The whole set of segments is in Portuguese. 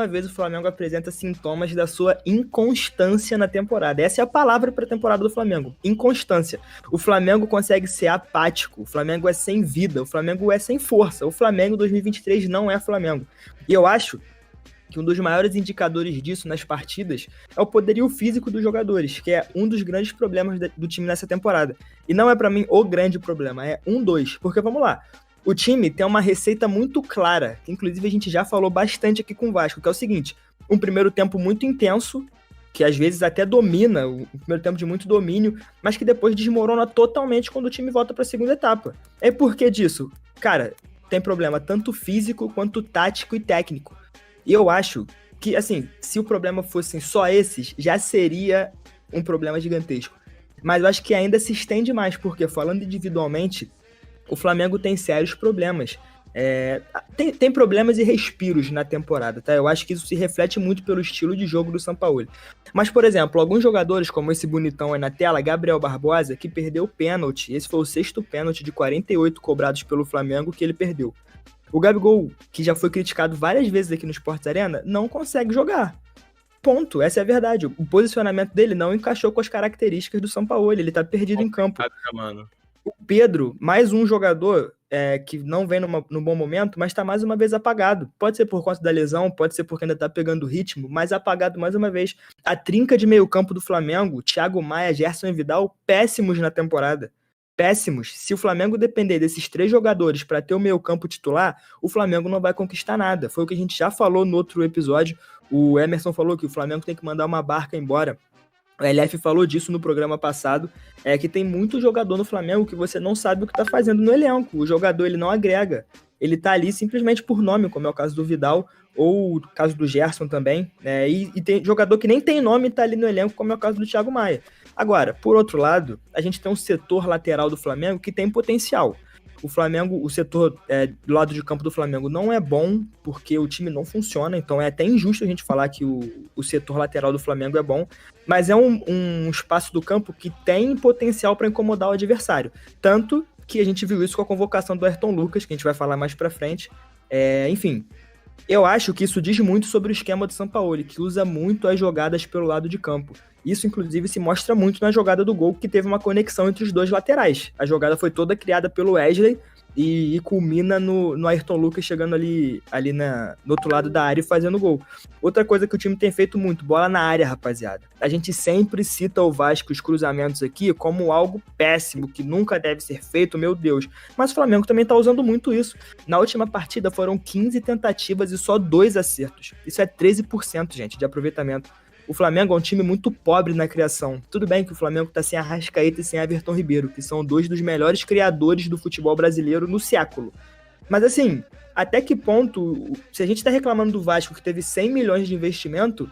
uma vez o Flamengo apresenta sintomas da sua inconstância na temporada. Essa é a palavra para a temporada do Flamengo, inconstância. O Flamengo consegue ser apático, o Flamengo é sem vida, o Flamengo é sem força. O Flamengo 2023 não é Flamengo. E eu acho que um dos maiores indicadores disso nas partidas é o poderio físico dos jogadores, que é um dos grandes problemas do time nessa temporada. E não é para mim o grande problema, é dois. Porque vamos lá, o time tem uma receita muito clara, que inclusive a gente já falou bastante aqui com o Vasco, que é o seguinte: um primeiro tempo muito intenso, que às vezes até domina, o primeiro tempo de muito domínio, mas que depois desmorona totalmente quando o time volta para a segunda etapa. E por que disso? Cara, tem problema tanto físico quanto tático e técnico. E eu acho que, assim, se o problema fossem só esses, já seria um problema gigantesco. Mas eu acho que ainda se estende mais, porque falando individualmente, o Flamengo tem sérios problemas. Tem problemas e respiros na temporada, tá? Eu acho que isso se reflete muito pelo estilo de jogo do Sampaoli. Mas, por exemplo, alguns jogadores, como esse bonitão aí na tela, Gabriel Barbosa, que perdeu o pênalti. Esse foi o 6º pênalti de 48 cobrados pelo Flamengo que ele perdeu. O Gabigol, que já foi criticado várias vezes aqui no Sports Arena, não consegue jogar. Ponto, essa é a verdade. O posicionamento dele não encaixou com as características do Sampaoli, ele tá perdido em campo. Mano. O Pedro, mais um jogador que não vem num bom momento, mas tá mais uma vez apagado. Pode ser por conta da lesão, pode ser porque ainda tá pegando ritmo, mas apagado mais uma vez. A trinca de meio campo do Flamengo, Thiago Maia, Gerson e Vidal, péssimos na temporada. Péssimos. Se o Flamengo depender desses 3 jogadores para ter o meio campo titular, o Flamengo não vai conquistar nada. Foi o que a gente já falou no outro episódio. O Emerson falou que o Flamengo tem que mandar uma barca embora. O LF falou disso no programa passado, que tem muito jogador no Flamengo que você não sabe o que tá fazendo no elenco. O jogador, ele não agrega. Ele tá ali simplesmente por nome, como é o caso do Vidal, ou o caso do Gerson também. E tem jogador que nem tem nome e tá ali no elenco, como é o caso do Thiago Maia. Agora, por outro lado, a gente tem um setor lateral do Flamengo que tem potencial. O Flamengo, o setor do lado de campo do Flamengo não é bom, porque o time não funciona, então é até injusto a gente falar que o setor lateral do Flamengo é bom, mas é um espaço do campo que tem potencial para incomodar o adversário. Tanto que a gente viu isso com a convocação do Ayrton Lucas, que a gente vai falar mais pra frente. Enfim, eu acho que isso diz muito sobre o esquema do Sampaoli, que usa muito as jogadas pelo lado de campo. Isso, inclusive, se mostra muito na jogada do gol, que teve uma conexão entre os dois laterais. A jogada foi toda criada pelo Wesley e culmina no Ayrton Lucas chegando ali no outro lado da área e fazendo gol. Outra coisa que o time tem feito muito, bola na área, rapaziada. A gente sempre cita o Vasco, os cruzamentos aqui, como algo péssimo, que nunca deve ser feito, meu Deus. Mas o Flamengo também tá usando muito isso. Na última partida foram 15 tentativas e só 2 acertos. Isso é 13%, gente, de aproveitamento. O Flamengo é um time muito pobre na criação. Tudo bem que o Flamengo tá sem Arrascaeta e sem Everton Ribeiro, que são 2 dos melhores criadores do futebol brasileiro no século. Mas assim, até que ponto, se a gente tá reclamando do Vasco que teve 100 milhões de investimento,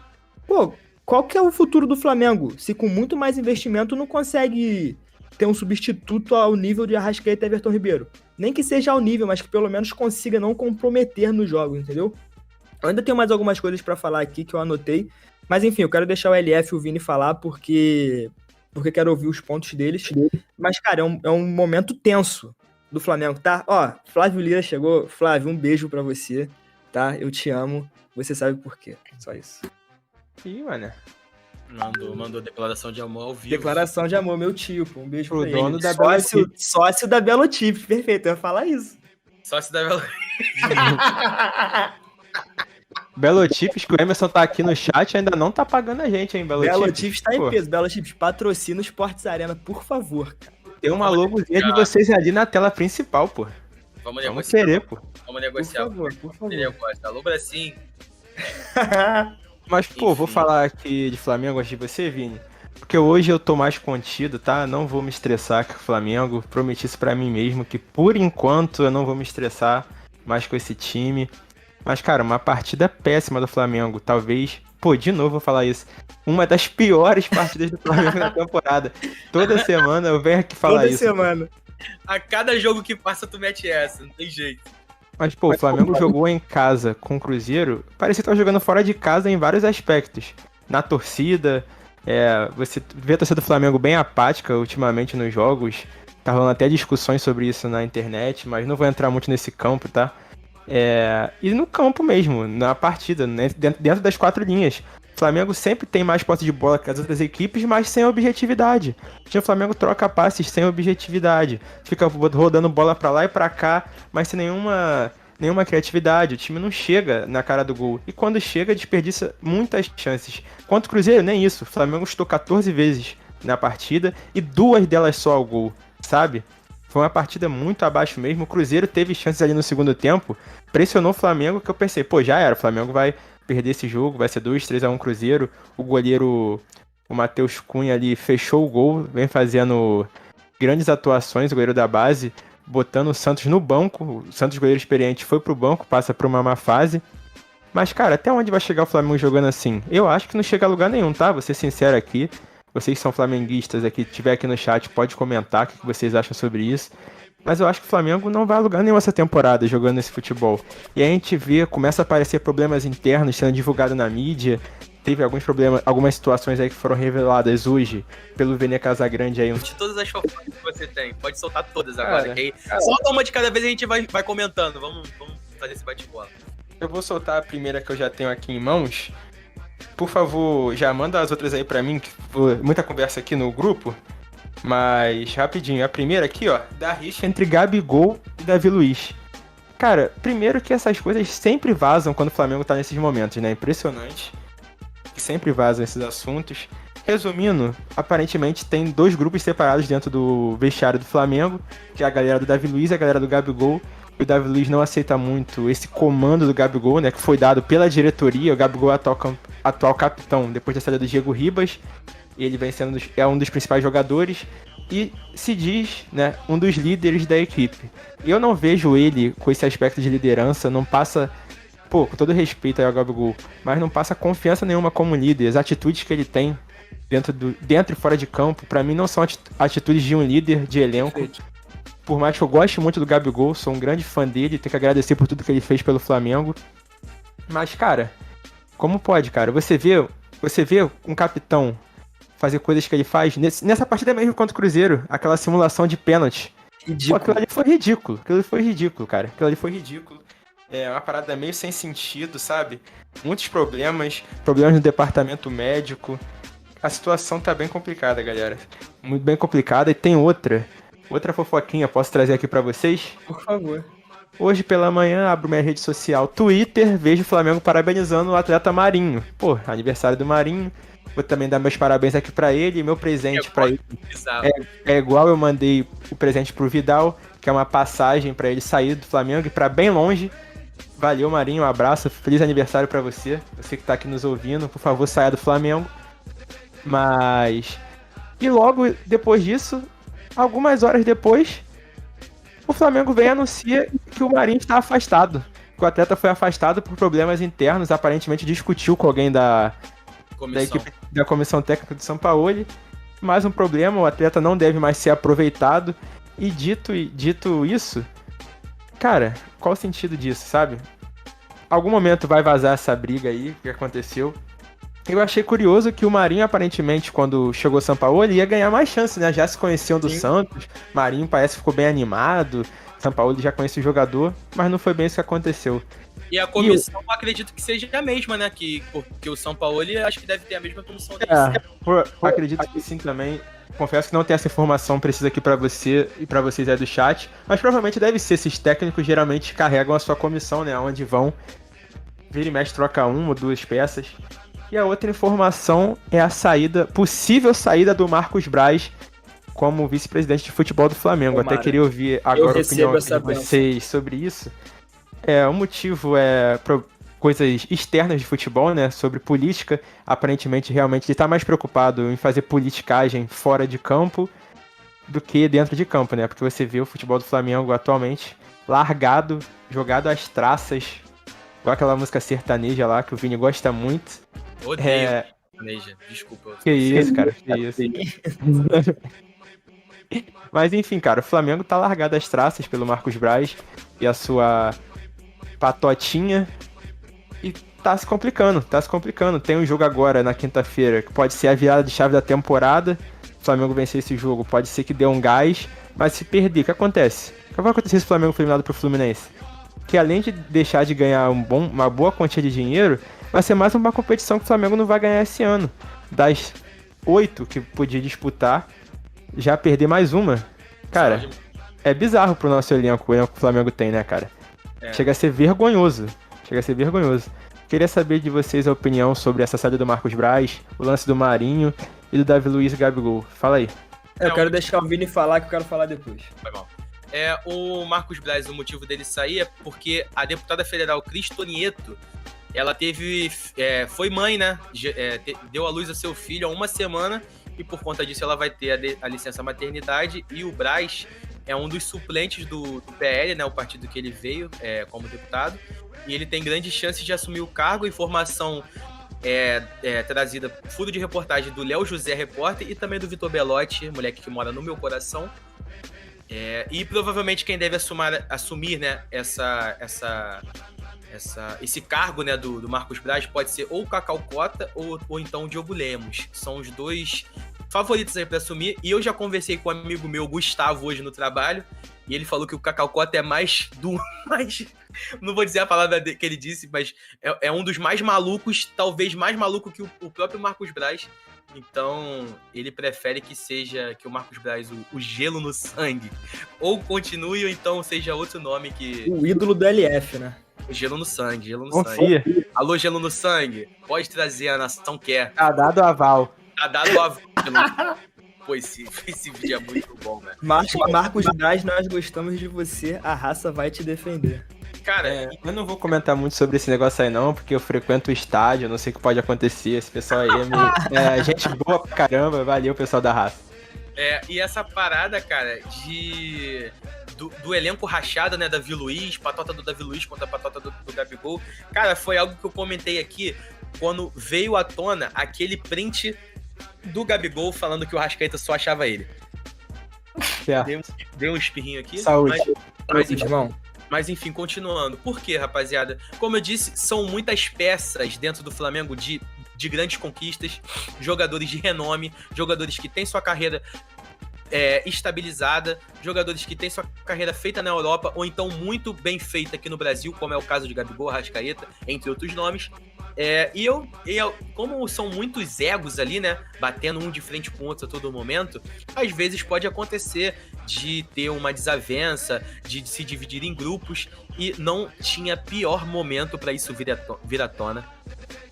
qual que é o futuro do Flamengo? Se com muito mais investimento não consegue ter um substituto ao nível de Arrascaeta e Everton Ribeiro. Nem que seja ao nível, mas que pelo menos consiga não comprometer no jogo, entendeu? Eu ainda tenho mais algumas coisas pra falar aqui que eu anotei. Mas enfim, eu quero deixar o LF e o Vini falar porque quero ouvir os pontos deles. Mas, cara, é um momento tenso do Flamengo, tá? Ó, Flávio Lira chegou. Flávio, um beijo pra você, tá? Eu te amo. Você sabe por quê. Só isso. Ih, mano. Mandou declaração de amor ao vivo. Declaração de amor, meu tio, pô. Um beijo Pro pra dono ele. da Belotip. Sócio da Belotip, perfeito. Eu ia falar isso. Sócio da Belotip. Belotips, que o Emerson tá aqui no chat, ainda não tá pagando a gente, hein, Belotips? Belotips tá em peso. Belotips, patrocina o Sports Arena, por favor. Tem uma logozinha de vocês ali na tela principal, pô. Vamos querer, pô. Vamos negociar. Por favor. Alô, Bracinho. Mas, pô, vou falar aqui de Flamengo antes de você, Vini. Porque hoje eu tô mais contido, tá? Não vou me estressar com o Flamengo. Prometi isso pra mim mesmo, que por enquanto eu não vou me estressar mais com esse time. Mas, cara, uma partida péssima do Flamengo. Talvez, de novo vou falar isso. Uma das piores partidas do Flamengo na temporada. Toda semana eu venho aqui falar isso. Toda semana. A cada jogo que passa, tu mete essa. Não tem jeito. Mas, o Flamengo jogou em casa com o Cruzeiro. Parecia que tava jogando fora de casa em vários aspectos. Na torcida, você vê a torcida do Flamengo bem apática ultimamente nos jogos. Tá rolando até discussões sobre isso na internet, mas não vou entrar muito nesse campo, tá? E no campo mesmo, na partida, né? Dentro das 4 linhas. O Flamengo sempre tem mais posse de bola que as outras equipes, mas sem objetividade. O Flamengo troca passes sem objetividade. Fica rodando bola pra lá e pra cá, mas sem nenhuma criatividade. O time não chega na cara do gol. E quando chega, desperdiça muitas chances. Quanto o Cruzeiro, nem isso. O Flamengo chutou 14 vezes na partida e 2 delas só ao gol, sabe? Foi uma partida muito abaixo mesmo. O Cruzeiro teve chances ali no segundo tempo, pressionou o Flamengo, que eu pensei, pô, já era, o Flamengo vai perder esse jogo, vai ser 2-3-1 Cruzeiro. O goleiro, o Matheus Cunha ali, fechou o gol, vem fazendo grandes atuações, o goleiro da base, botando o Santos no banco. O Santos, goleiro experiente, foi pro banco, passa por uma má fase. Mas, cara, até onde vai chegar o Flamengo jogando assim? Eu acho que não chega a lugar nenhum, tá? Vou ser sincero aqui. Vocês que são flamenguistas aqui, tiver aqui no chat, pode comentar o que vocês acham sobre isso. Mas eu acho que o Flamengo não vai a lugar nenhum essa temporada jogando esse futebol. E aí a gente vê, começa a aparecer problemas internos sendo divulgado na mídia. Teve alguns problemas, algumas situações aí que foram reveladas hoje pelo Vene Casagrande aí. De todas as fofocas que você tem, pode soltar todas agora. Que aí, solta uma de cada vez e a gente vai comentando. Vamos fazer esse bate-bola. Eu vou soltar a primeira que eu já tenho aqui em mãos. Por favor, já manda as outras aí pra mim, que foi muita conversa aqui no grupo. Mas, rapidinho, a primeira aqui, ó, da rixa entre Gabigol e Davi Luiz. Cara, primeiro que essas coisas sempre vazam quando o Flamengo tá nesses momentos, né? Impressionante. Sempre vazam esses assuntos. Resumindo, aparentemente tem 2 grupos separados dentro do vestiário do Flamengo, que é a galera do Davi Luiz e a galera do Gabigol. O Davi Luiz não aceita muito esse comando do Gabigol, né, que foi dado pela diretoria. O Gabigol é atual capitão depois da saída do Diego Ribas. Ele vem sendo um dos principais jogadores e se diz, né, um dos líderes da equipe. Eu não vejo ele com esse aspecto de liderança, não passa, pô, com todo respeito ao Gabigol, mas não passa confiança nenhuma como líder. As atitudes que ele tem dentro e fora de campo, pra mim não são atitudes de um líder de elenco. Por mais que eu goste muito do Gabigol, sou um grande fã dele, tenho que agradecer por tudo que ele fez pelo Flamengo. Mas, cara, como pode, cara? Você vê um capitão fazer coisas que ele faz nessa partida mesmo contra o Cruzeiro, aquela simulação de pênalti. Ridículo. Pô, aquilo ali foi ridículo, cara. Aquilo ali foi ridículo. É uma parada meio sem sentido, sabe? Muitos problemas no departamento médico. A situação tá bem complicada, galera. Muito bem complicada. E tem outra fofoquinha, posso trazer aqui pra vocês? Por favor. Hoje pela manhã, abro minha rede social Twitter, vejo o Flamengo parabenizando o atleta Marinho. Pô, aniversário do Marinho. Vou também dar meus parabéns aqui pra ele. Meu presente pra ele é igual eu mandei o presente pro Vidal, que é uma passagem pra ele sair do Flamengo e pra bem longe. Valeu, Marinho, um abraço, feliz aniversário pra você. Você que tá aqui nos ouvindo, por favor, saia do Flamengo. E logo depois disso, algumas horas depois, o Flamengo vem e anuncia que o Marinho está afastado. Que o atleta foi afastado por problemas internos, aparentemente discutiu com alguém da equipe da comissão técnica do Sampaoli. Mais um problema, o atleta não deve mais ser aproveitado. E dito isso, cara, qual o sentido disso, sabe? Algum momento vai vazar essa briga aí, que aconteceu. Eu achei curioso que o Marinho, aparentemente, quando chegou o Sampaoli, ia ganhar mais chance, né? Já se conheciam do Santos, Marinho parece que ficou bem animado, Sampaoli já conhecia o jogador, mas não foi bem isso que aconteceu. E a comissão, eu acredito que seja a mesma, né? Porque o Sampaoli, acho que deve ter a mesma comissão dele. Acredito que sim também. Confesso que não tem essa informação precisa aqui pra você e pra vocês aí do chat, mas provavelmente deve ser. Esses técnicos geralmente carregam a sua comissão, né? Onde vão, vira e mexe, troca 1 ou 2 peças. E a outra informação é a possível saída do Marcos Braz como vice-presidente de futebol do Flamengo. Tomara. Até queria ouvir agora a opinião de vocês sobre isso. O motivo é coisas externas de futebol, né? Sobre política. Aparentemente, realmente, ele está mais preocupado em fazer politicagem fora de campo do que dentro de campo, né? Porque você vê o futebol do Flamengo atualmente largado, jogado às traças, igual aquela música sertaneja lá, que o Vini gosta muito. Odeio sertaneja, desculpa. Que isso, cara, que isso. Mas enfim, cara, o Flamengo tá largado às traças pelo Marcos Braz e a sua patotinha. E tá se complicando. Tem um jogo agora, na quinta-feira, que pode ser a virada de chave da temporada. Se o Flamengo vencer esse jogo, pode ser que dê um gás. Mas se perder, o que acontece? O que vai acontecer se o Flamengo for eliminado pro Fluminense? que além de deixar de ganhar uma boa quantia de dinheiro, vai ser mais uma competição que o Flamengo não vai ganhar esse ano. Das 8 que podia disputar, já perder mais uma. Cara, é bizarro pro nosso elenco, o elenco que o Flamengo tem, né, cara? Chega a ser vergonhoso. Queria saber de vocês a opinião sobre essa saída do Marcos Braz, o lance do Marinho e do Davi Luiz e Gabigol. Fala aí. Eu quero deixar o Vini falar, que eu quero falar depois. Foi mal. O Marcos Braz, o motivo dele sair é porque a deputada federal Cristo Nieto, ela foi mãe, né? Deu à luz a seu filho há uma semana e por conta disso ela vai ter a licença maternidade, e o Braz é um dos suplentes do PL, né? O partido que ele veio como deputado, e ele tem grandes chances de assumir o cargo. Informação trazida, furo de reportagem do Léo José, repórter, e também do Vitor Belotti, moleque que mora no meu coração. E provavelmente quem deve assumir, né, esse cargo, né, do Marcos Braz pode ser ou o Cacau Cota ou então o Diogo Lemos. São os dois favoritos aí para assumir. E eu já conversei com um amigo meu, Gustavo, hoje no trabalho, e ele falou que o Cacau Cota é mais não vou dizer a palavra que ele disse, mas é um dos mais malucos, talvez mais maluco que o próprio Marcos Braz. Então, ele prefere que o Marcos Braz, o gelo no sangue, ou continue, ou então seja outro nome que... O ídolo do LF, né? O gelo no sangue, Confia. Alô, gelo no sangue, pode trazer, a nação quer. Tá dado o aval. Tá dado o aval. Pô, esse vídeo é muito bom, velho. Marcos Braz, nós gostamos de você, a raça vai te defender. Cara, eu não vou comentar muito sobre esse negócio aí não, porque eu frequento o estádio, eu não sei o que pode acontecer, esse pessoal aí é gente boa pra caramba, valeu pessoal da raça. E essa parada, cara, do elenco rachado, né, Davi Luiz, patota do Davi Luiz contra a patota do Gabigol, cara, foi algo que eu comentei aqui quando veio à tona aquele print do Gabigol falando que o Arrascaeta só achava ele. Deu um espirrinho aqui. Saúde. Mas enfim, continuando. Por quê, rapaziada? Como eu disse, são muitas peças dentro do Flamengo de grandes conquistas, jogadores de renome, jogadores que têm sua carreira estabilizada, jogadores que têm sua carreira feita na Europa, ou então muito bem feita aqui no Brasil, como é o caso de Gabigol, Arrascaeta, entre outros nomes. Como são muitos egos ali, né, batendo um de frente com o outro a todo momento, às vezes pode acontecer de ter uma desavença, de se dividir em grupos, e não tinha pior momento para isso vir à tona.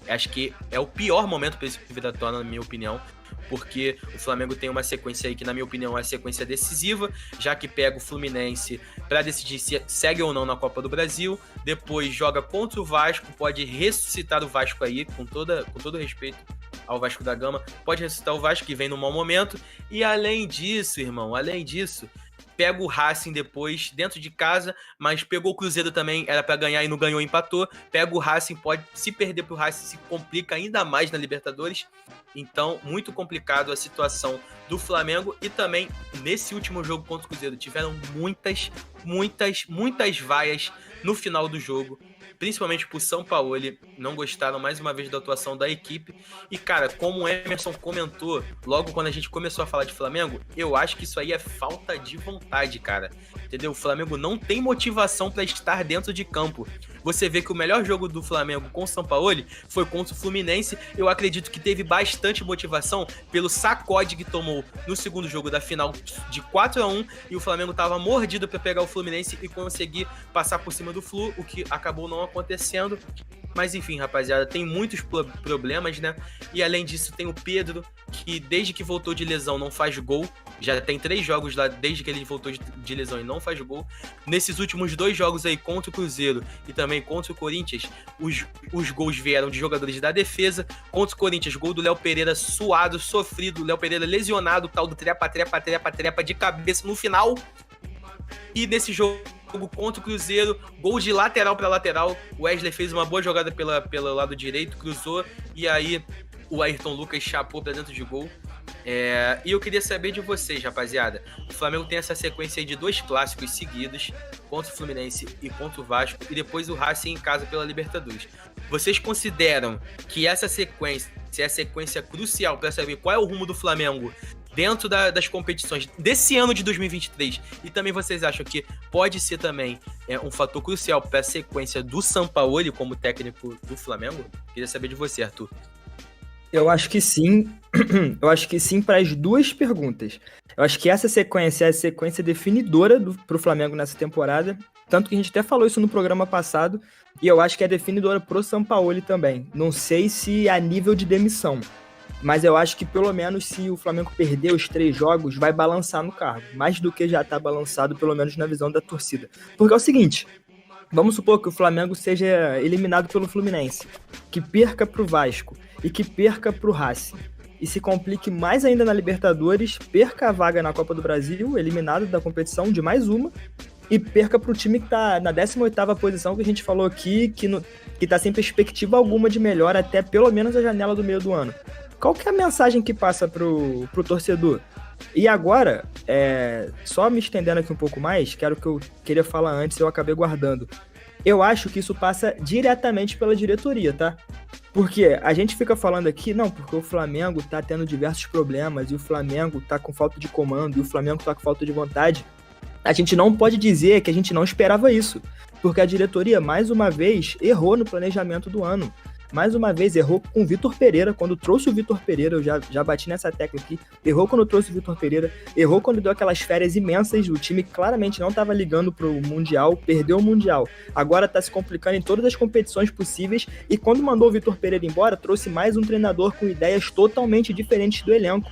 Acho que é o pior momento para isso vir à tona, na minha opinião, porque o Flamengo tem uma sequência aí que, na minha opinião, é a sequência decisiva, já que pega o Fluminense para decidir se segue ou não na Copa do Brasil, depois joga contra o Vasco, pode ressuscitar o Vasco aí, com todo respeito ao Vasco da Gama, pode ressuscitar o Vasco, que vem num mau momento, e além disso, pega o Racing depois, dentro de casa, mas pegou o Cruzeiro também, era pra ganhar e não ganhou, empatou. Pega o Racing, pode se perder pro Racing, se complica ainda mais na Libertadores. Então, muito complicado a situação do Flamengo. E também, nesse último jogo contra o Cruzeiro, tiveram muitas vaias no final do jogo, principalmente por Sampaoli. Não gostaram mais uma vez da atuação da equipe. E, cara, como o Emerson comentou logo quando a gente começou a falar de Flamengo, eu acho que isso aí é falta de vontade, cara. Entendeu? O Flamengo não tem motivação para estar dentro de campo. Você vê que o melhor jogo do Flamengo com o Sampaoli foi contra o Fluminense. Eu acredito que teve bastante motivação pelo sacode que tomou no segundo jogo da final de 4-1, e o Flamengo tava mordido para pegar o Fluminense e conseguir passar por cima do Flu, o que acabou não acontecendo. Mas enfim, rapaziada, tem muitos problemas, né? E além disso tem o Pedro, que desde que voltou de lesão não faz gol. Já tem 3 jogos lá desde que ele voltou de lesão e não faz gol. Nesses últimos 2 jogos aí contra o Cruzeiro e também contra o Corinthians, os gols vieram de jogadores da defesa. Contra o Corinthians, gol do Léo Pereira suado, sofrido. Léo Pereira lesionado, tal do trepa de cabeça no final. E nesse jogo contra o Cruzeiro, gol de lateral para lateral. O Wesley fez uma boa jogada pelo lado direito, cruzou, e aí o Ayrton Lucas chapou para dentro de gol. E eu queria saber de vocês, rapaziada. O Flamengo tem essa sequência aí de 2 clássicos seguidos, contra o Fluminense e contra o Vasco, e depois o Racing em casa pela Libertadores. Vocês consideram que essa sequência é a sequência crucial para saber qual é o rumo do Flamengo dentro das competições desse ano de 2023, e também vocês acham que pode ser também um fator crucial para a sequência do Sampaoli como técnico do Flamengo? Queria saber de você, Arthur. Eu acho que sim. Eu acho que sim para as duas perguntas. Eu acho que essa sequência é a sequência definidora para o Flamengo nessa temporada. Tanto que a gente até falou isso no programa passado. E eu acho que é definidora pro Sampaoli também. Não sei se a nível de demissão. Mas eu acho que pelo menos se o Flamengo perder os 3 jogos, vai balançar no cargo. Mais do que já tá balançado, pelo menos na visão da torcida. Porque é o seguinte... Vamos supor que o Flamengo seja eliminado pelo Fluminense, que perca pro Vasco e que perca pro Racing. E se complique mais ainda na Libertadores, perca a vaga na Copa do Brasil, eliminado da competição de mais uma, e perca pro time que tá na 18ª posição, que a gente falou aqui, que tá sem perspectiva alguma de melhor até pelo menos a janela do meio do ano. Qual que é a mensagem que passa pro torcedor? E agora, só me estendendo aqui um pouco mais, que era o que eu queria falar antes e eu acabei guardando. Eu acho que isso passa diretamente pela diretoria, tá? Porque a gente fica falando aqui, não, porque o Flamengo tá tendo diversos problemas, e o Flamengo tá com falta de comando, e o Flamengo tá com falta de vontade. A gente não pode dizer que a gente não esperava isso, porque a diretoria, mais uma vez, errou no planejamento do ano. Mais uma vez, errou com o Vitor Pereira, quando trouxe o Vitor Pereira, eu já bati nessa tecla aqui, errou quando trouxe o Vitor Pereira, errou quando deu aquelas férias imensas, o time claramente não estava ligando pro Mundial, perdeu o Mundial, agora está se complicando em todas as competições possíveis, e quando mandou o Vitor Pereira embora, trouxe mais um treinador com ideias totalmente diferentes do elenco.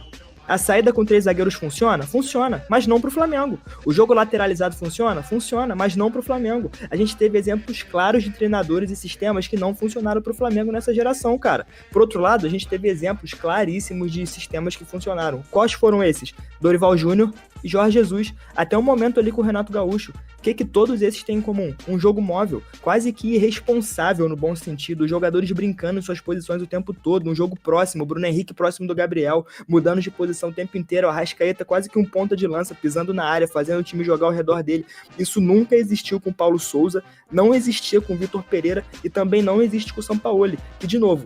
A saída com 3 zagueiros funciona? Funciona, mas não pro Flamengo. O jogo lateralizado funciona? Funciona, mas não pro Flamengo. A gente teve exemplos claros de treinadores e sistemas que não funcionaram pro Flamengo nessa geração, cara. Por outro lado, a gente teve exemplos claríssimos de sistemas que funcionaram. Quais foram esses? Dorival Júnior e Jorge Jesus, até o momento ali com o Renato Gaúcho. O que todos esses têm em comum? Um jogo móvel, quase que irresponsável no bom sentido, os jogadores brincando em suas posições o tempo todo, um jogo próximo, o Bruno Henrique próximo do Gabriel, mudando de posição o tempo inteiro, o Arrascaeta quase que um ponta de lança, pisando na área, fazendo o time jogar ao redor dele. Isso nunca existiu com o Paulo Souza, não existia com o Vitor Pereira e também não existe com o Sampaoli, que, de novo,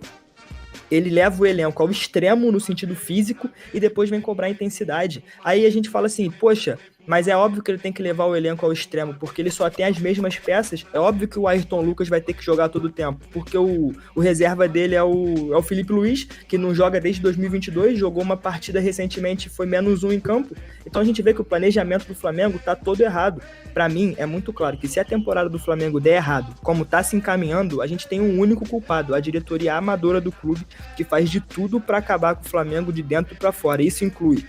ele leva o elenco ao extremo no sentido físico e depois vem cobrar intensidade. Aí a gente fala assim, poxa, mas é óbvio que ele tem que levar o elenco ao extremo, porque ele só tem as mesmas peças. É óbvio que o Ayrton Lucas vai ter que jogar todo o tempo, porque o reserva dele é o Felipe Luiz, que não joga desde 2022, jogou uma partida recentemente, foi -1 em campo. Então a gente vê que o planejamento do Flamengo tá todo errado. Pra mim, é muito claro que se a temporada do Flamengo der errado, como tá se encaminhando, a gente tem um único culpado, a diretoria amadora do clube, que faz de tudo pra acabar com o Flamengo de dentro pra fora. Isso inclui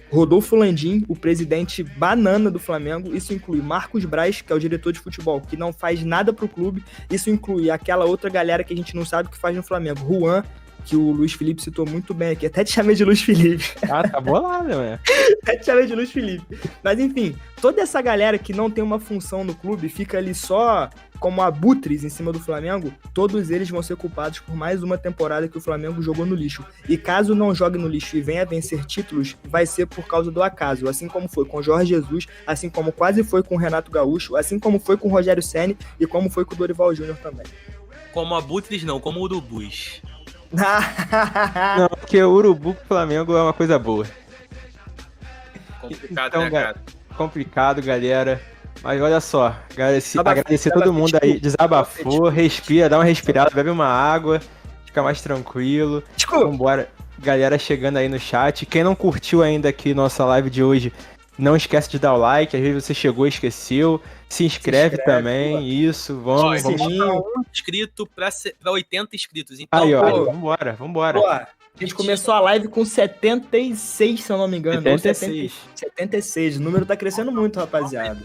Rodolfo Landim, o presidente banana do Flamengo. Isso inclui Marcos Braz, que é o diretor de futebol, que não faz nada pro clube. Isso inclui aquela outra galera que a gente não sabe o que faz no Flamengo. Juan, que o Luiz Felipe citou muito bem aqui. Até te chamei de Luiz Felipe. Ah, tá bolado, né? Até te chamei de Luiz Felipe. Mas enfim, toda essa galera que não tem uma função no clube, fica ali só como abutres em cima do Flamengo, todos eles vão ser culpados por mais uma temporada que o Flamengo jogou no lixo. E caso não jogue no lixo e venha vencer títulos, vai ser por causa do acaso. Assim como foi com o Jorge Jesus, assim como quase foi com o Renato Gaúcho, assim como foi com o Rogério Ceni e como foi com o Dorival Júnior também. Como abutres não, como urubus. Não, porque o urubu pro Flamengo é uma coisa boa. Complicado, então, né, cara? Complicado, galera. Mas olha só, agradecer todo mundo aí, desabafou, respira, dá uma respirada, bebe uma água, fica mais tranquilo. Vambora, galera chegando aí no chat. Quem não curtiu ainda aqui nossa live de hoje, não esquece de dar o like, às vezes você chegou e esqueceu. Se inscreve também, pô. Isso, vamos. Botar 1 inscrito pra 80 inscritos. Então, aí, ó, vambora. Pô, a gente começou a live com 76, se eu não me engano. 76. 76. O número tá crescendo muito, rapaziada.